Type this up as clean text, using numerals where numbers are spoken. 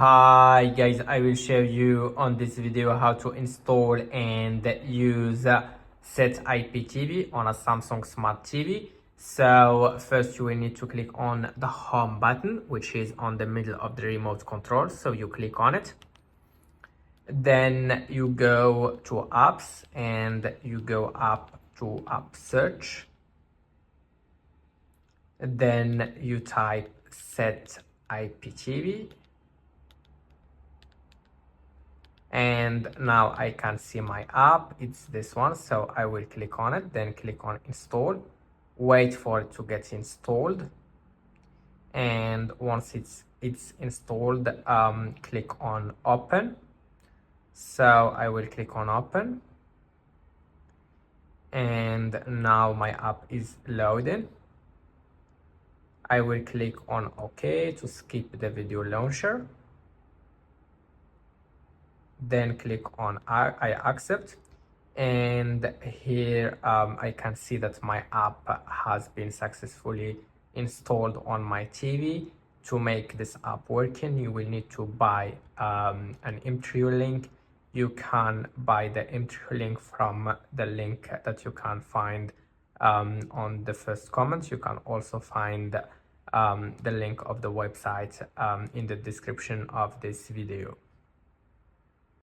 Hi guys, I will show you on this video how to install and use Set IPTV on a Samsung Smart TV. So first you will need to click on the home button, which is on the middle of the remote control. So you click on it. Then you go to apps and you go up to app search. Then you type Set IPTV. And now I can see my app. It's this one, so I will click on it, then click on install, wait for it to get installed, and once it's installed, click on open. So I will click on open, and now my app is loading. I will click on OK to skip the video launcher, then click on I accept, and here I can see that my app has been successfully installed on my TV. To make this app working, you will need to buy an M3 link. You can buy the M3 link from the link that you can find on the first comment. You can also find the link of the website in the description of this video.